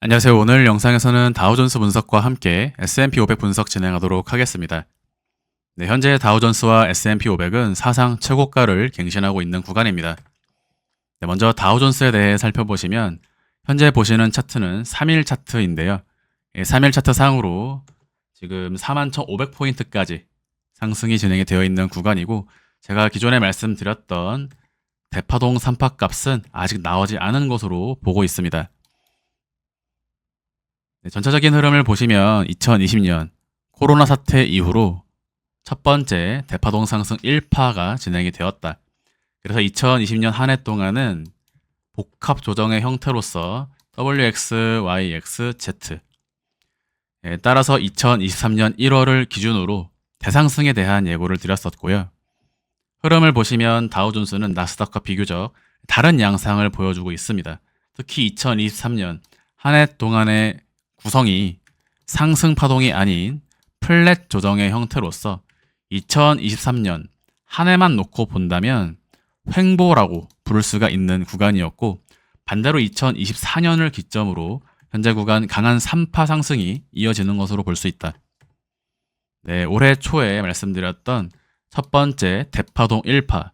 안녕하세요. 오늘 영상에서는 다우존스 분석과 함께 S&P 500 분석 진행하도록 하겠습니다. 네, 현재 다우존스와 S&P 500은 사상 최고가를 갱신하고 있는 구간입니다. 네, 먼저 다우존스에 대해 살펴보시면 현재 보시는 차트는 3일 차트인데요. 3일 차트 상으로 지금 41,500포인트까지 상승이 진행이 되어 있는 구간이고, 제가 기존에 말씀드렸던 대파동 산파값은 아직 나오지 않은 것으로 보고 있습니다. 네, 전체적인 흐름을 보시면 2020년 코로나 사태 이후로 첫 번째 대파동 상승 1파가 진행이 되었다. 그래서 2020년 한 해 동안은 복합 조정의 형태로서 WX, YX, Z. 따라서 2023년 1월을 기준으로 대상승에 대한 예고를 드렸었고요. 흐름을 보시면 다우존스는 나스닥과 비교적 다른 양상을 보여주고 있습니다. 특히 2023년 한 해 동안의 구성이 상승 파동이 아닌 플랫 조정의 형태로서 2023년 한 해만 놓고 본다면 횡보라고 부를 수가 있는 구간이었고, 반대로 2024년을 기점으로 현재 구간 강한 3파 상승이 이어지는 것으로 볼 수 있다. 네, 올해 초에 말씀드렸던 첫 번째 대파동 1파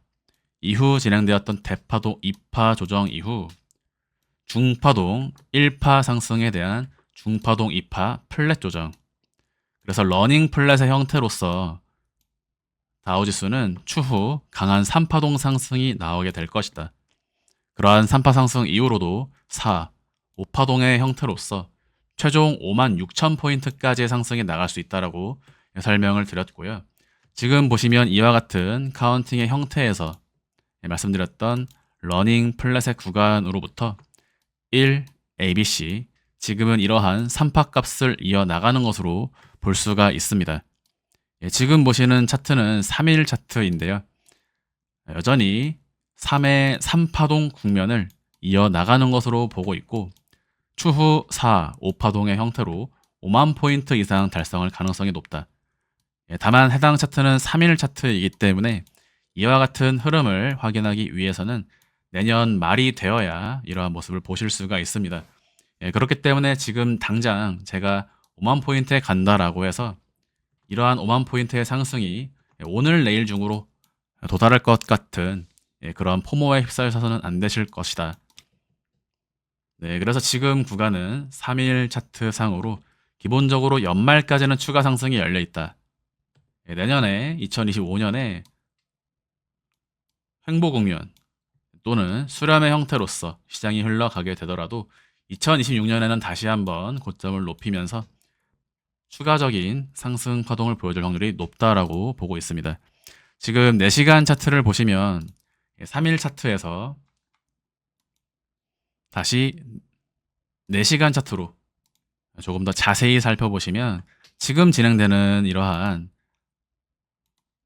이후 진행되었던 대파동 2파 조정 이후 중파동 1파 상승에 대한 중파동 2파 플랫 조정. 그래서 러닝 플랫의 형태로서 다우지수는 추후 강한 3파동 상승이 나오게 될 것이다. 그러한 3파 상승 이후로도 4, 5파동의 형태로서 최종 56,000포인트까지의 상승이 나갈 수 있다라고 설명을 드렸고요. 지금 보시면 이와 같은 카운팅의 형태에서 말씀드렸던 러닝 플랫의 구간으로부터 1, ABC, 지금은 이러한 3파 값을 이어나가는 것으로 볼 수가 있습니다. 지금 보시는 차트는 3일 차트인데요. 여전히 3의 3파동 국면을 이어나가는 것으로 보고 있고, 추후 4, 5파동의 형태로 5만 포인트 이상 달성할 가능성이 높다. 다만 해당 차트는 3일 차트이기 때문에 이와 같은 흐름을 확인하기 위해서는 내년 말이 되어야 이러한 모습을 보실 수가 있습니다. 그렇기 때문에 지금 당장 제가 5만 포인트에 간다라고 해서 이러한 5만 포인트의 상승이 오늘 내일 중으로 도달할 것 같은 그런 포모에 휩싸여서는 안 되실 것이다. 네, 그래서 지금 구간은 3일 차트 상으로 기본적으로 연말까지는 추가 상승이 열려 있다. 내년에 2025년에 횡보 국면 또는 수렴의 형태로서 시장이 흘러가게 되더라도 2026년에는 다시 한번 고점을 높이면서 추가적인 상승 파동을 보여줄 확률이 높다라고 보고 있습니다. 지금 4시간 차트를 보시면 3일 차트에서 다시 4시간 차트로 조금 더 자세히 살펴보시면 지금 진행되는 이러한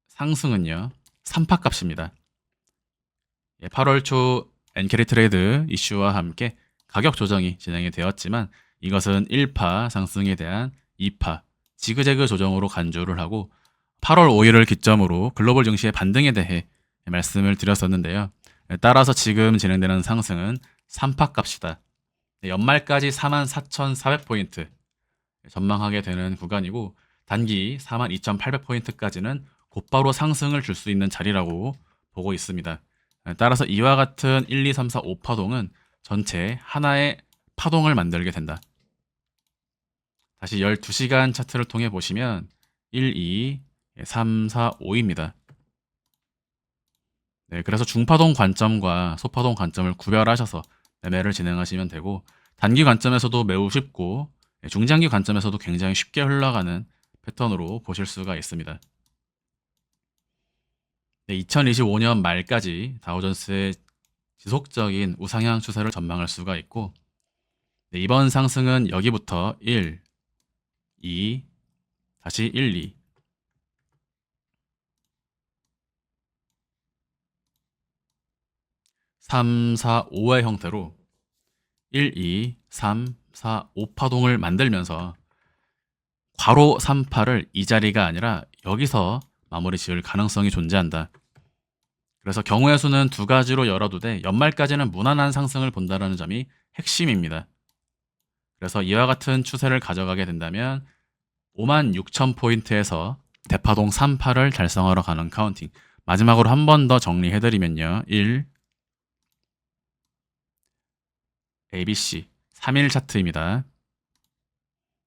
상승은요, 3파 값입니다. 8월 초 엔캐리 트레이드 이슈와 함께 가격 조정이 진행이 되었지만 이것은 1파 상승에 대한 2파 지그재그 조정으로 간주를 하고 8월 5일을 기점으로 글로벌 증시의 반등에 대해 말씀을 드렸었는데요. 따라서 지금 진행되는 상승은 3파 값이다. 연말까지 44,400포인트 전망하게 되는 구간이고, 단기 42,800포인트까지는 곧바로 상승을 줄 수 있는 자리라고 보고 있습니다. 따라서 이와 같은 1, 2, 3, 4, 5파동은 전체 하나의 파동을 만들게 된다. 다시 12시간 차트를 통해 보시면 1, 2, 3, 4, 5입니다. 네, 그래서 중파동 관점과 소파동 관점을 구별하셔서 매매를 진행하시면 되고, 단기 관점에서도 매우 쉽고 중장기 관점에서도 굉장히 쉽게 흘러가는 패턴으로 보실 수가 있습니다. 네, 2025년 말까지 다우존스의 지속적인 우상향 추세를 전망할 수가 있고, 네, 이번 상승은 여기부터 1, 2, 다시 1, 2, 3, 4, 5의 형태로 1, 2, 3, 4, 5파동을 만들면서 괄호 3파를 이 자리가 아니라 여기서 마무리 지을 가능성이 존재한다. 그래서 경우의 수는 두 가지로 열어두되 연말까지는 무난한 상승을 본다는 점이 핵심입니다. 그래서 이와 같은 추세를 가져가게 된다면 56,000포인트에서 대파동 3파를 달성하러 가는 카운팅. 마지막으로 한 번 더 정리해드리면요. 1, ABC 3일 차트입니다.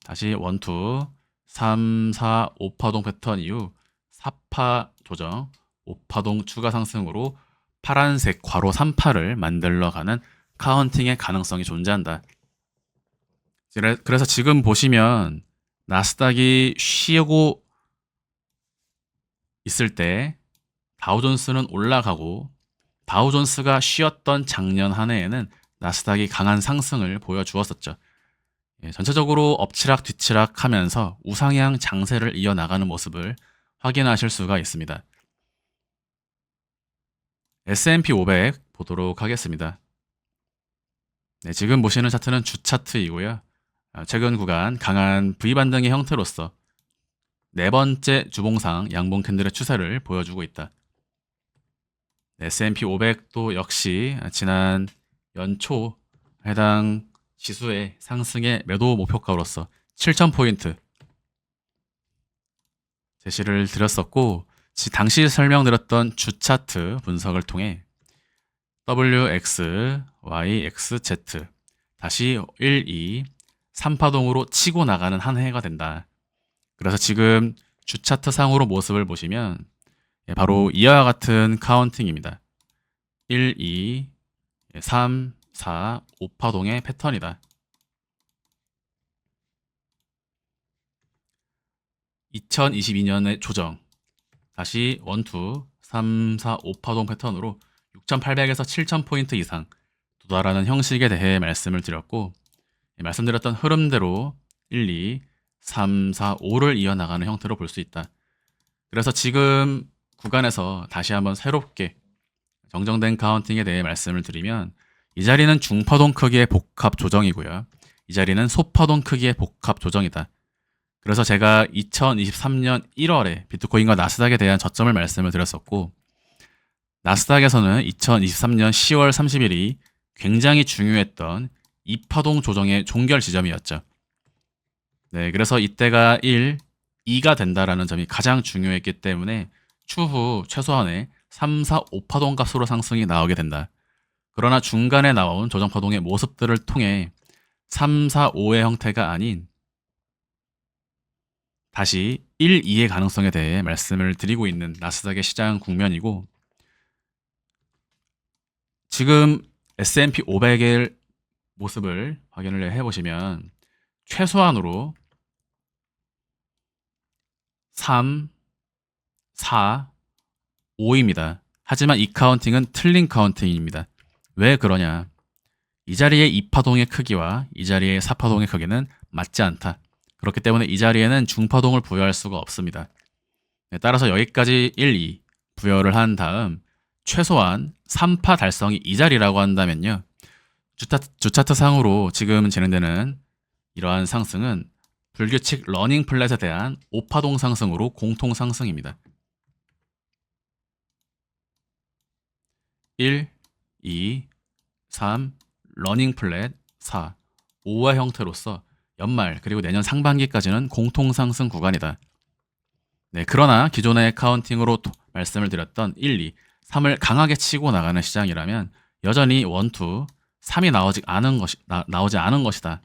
다시 1, 2, 3, 4, 5파동 패턴 이후 4파 조정, 5파동 추가 상승으로 파란색 괄호 3파를 만들러 가는 카운팅의 가능성이 존재한다. 그래서 지금 보시면 나스닥이 쉬고 있을 때 다우존스는 올라가고 다우존스가 쉬었던 작년 한 해에는 나스닥이 강한 상승을 보여주었었죠. 전체적으로 엎치락 뒤치락 하면서 우상향 장세를 이어나가는 모습을 확인하실 수가 있습니다. S&P 500 보도록 하겠습니다. 네, 지금 보시는 차트는 주 차트이고요. 최근 구간 강한 V 반등의 형태로서 네 번째 주봉상 양봉 캔들의 추세를 보여주고 있다. S&P 500도 역시 지난 연초 해당 지수의 상승의 매도 목표가로서 7,000포인트 제시를 드렸었고, 당시 설명드렸던 주 차트 분석을 통해 WX, YX, Z 다시 1, 2, 3파동으로 치고 나가는 한 해가 된다. 그래서 지금 주 차트 상으로 모습을 보시면 바로 이와 같은 카운팅입니다. 1, 2, 3, 4, 5파동의 패턴이다. 2022년의 조정 다시 1, 2, 3, 4, 5파동 패턴으로 6,800에서 7,000포인트 이상 도달하는 형식에 대해 말씀을 드렸고, 말씀드렸던 흐름대로 1, 2, 3, 4, 5를 이어나가는 형태로 볼 수 있다. 그래서 지금 구간에서 다시 한번 새롭게 정정된 카운팅에 대해 말씀을 드리면, 이 자리는 중파동 크기의 복합 조정이고요. 이 자리는 소파동 크기의 복합 조정이다. 그래서 제가 2023년 1월에 비트코인과 나스닥에 대한 저점을 말씀을 드렸었고, 나스닥에서는 2023년 10월 30일이 굉장히 중요했던 2파동 조정의 종결 지점이었죠. 네, 그래서 이때가 1, 2가 된다라는 점이 가장 중요했기 때문에 추후 최소한의 3, 4, 5파동 값으로 상승이 나오게 된다. 그러나 중간에 나온 조정파동의 모습들을 통해 3, 4, 5의 형태가 아닌 다시 1, 2의 가능성에 대해 말씀을 드리고 있는 나스닥의 시장 국면이고, 지금 S&P 500의 모습을 확인을 해보시면 최소한으로 3, 4, 5입니다. 하지만 이 카운팅은 틀린 카운팅입니다. 왜 그러냐? 이 자리의 2파동의 크기와 이 자리의 4파동의 크기는 맞지 않다. 그렇기 때문에 이 자리에는 중파동을 부여할 수가 없습니다. 따라서 여기까지 1, 2 부여를 한 다음 최소한 3파 달성이 이 자리라고 한다면요. 주차트 상으로 지금 진행되는 이러한 상승은 불규칙 러닝 플랫에 대한 5파동 상승으로 공통 상승입니다. 1, 2, 3, 러닝 플랫 4, 5와 형태로서 연말 그리고 내년 상반기까지는 공통 상승 구간이다. 네, 그러나 기존의 카운팅으로 말씀을 드렸던 1, 2, 3을 강하게 치고 나가는 시장이라면 여전히 1, 2, 3이 나오지 않은 것이다.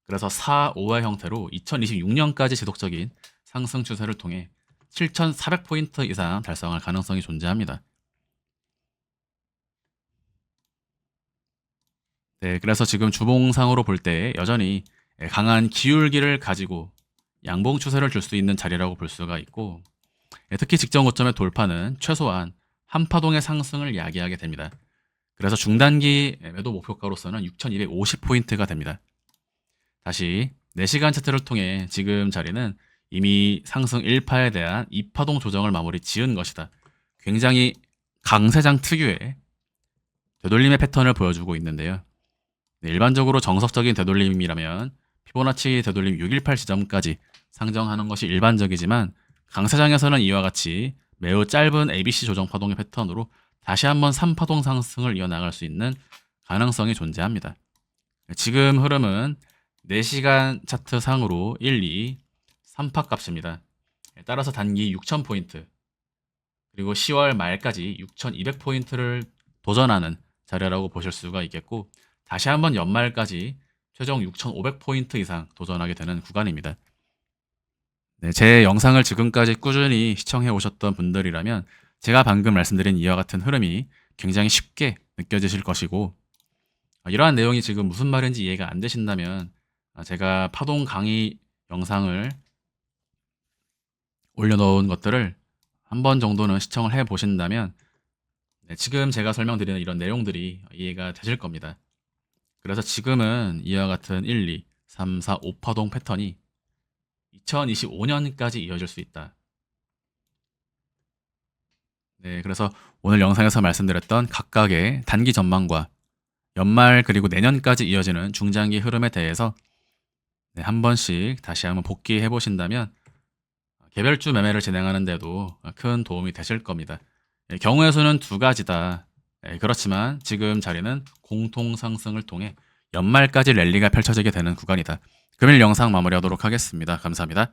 그래서 4, 5의 형태로 2026년까지 지속적인 상승 추세를 통해 7,400포인트 이상 달성할 가능성이 존재합니다. 네, 그래서 지금 주봉상으로 볼 때 여전히 강한 기울기를 가지고 양봉 추세를 줄 수 있는 자리라고 볼 수가 있고, 특히 직전 고점의 돌파는 최소한 한 파동의 상승을 야기하게 됩니다. 그래서 중단기 매도 목표가로서는 6,250포인트가 됩니다. 다시 4시간 차트를 통해 지금 자리는 이미 상승 1파에 대한 2파동 조정을 마무리 지은 것이다. 굉장히 강세장 특유의 되돌림의 패턴을 보여주고 있는데요. 네, 일반적으로 정석적인 되돌림이라면 피보나치 되돌림 618 지점까지 상정하는 것이 일반적이지만, 강세장에서는 이와 같이 매우 짧은 ABC 조정 파동의 패턴으로 다시 한번 3파동 상승을 이어나갈 수 있는 가능성이 존재합니다. 지금 흐름은 4시간 차트 상으로 1, 2, 3파 값입니다. 따라서 단기 6,000포인트, 그리고 10월 말까지 6,200포인트를 도전하는 자료라고 보실 수가 있겠고, 다시 한번 연말까지 최종 6,500포인트 이상 도전하게 되는 구간입니다. 네, 제 영상을 지금까지 꾸준히 시청해 오셨던 분들이라면 제가 방금 말씀드린 이와 같은 흐름이 굉장히 쉽게 느껴지실 것이고, 이러한 내용이 지금 무슨 말인지 이해가 안 되신다면 제가 파동 강의 영상을 올려놓은 것들을 한 번 정도는 시청을 해 보신다면 네, 지금 제가 설명드리는 이런 내용들이 이해가 되실 겁니다. 그래서 지금은 이와 같은 1, 2, 3, 4, 5파동 패턴이 2025년까지 이어질 수 있다. 네, 그래서 오늘 영상에서 말씀드렸던 각각의 단기 전망과 연말 그리고 내년까지 이어지는 중장기 흐름에 대해서 네, 한 번씩 다시 한번 복기해 보신다면 개별주 매매를 진행하는 데도 큰 도움이 되실 겁니다. 경우의 수는 두 가지다. 그렇지만 지금 자리는 공통 상승을 통해 연말까지 랠리가 펼쳐지게 되는 구간이다. 금일 영상 마무리하도록 하겠습니다. 감사합니다.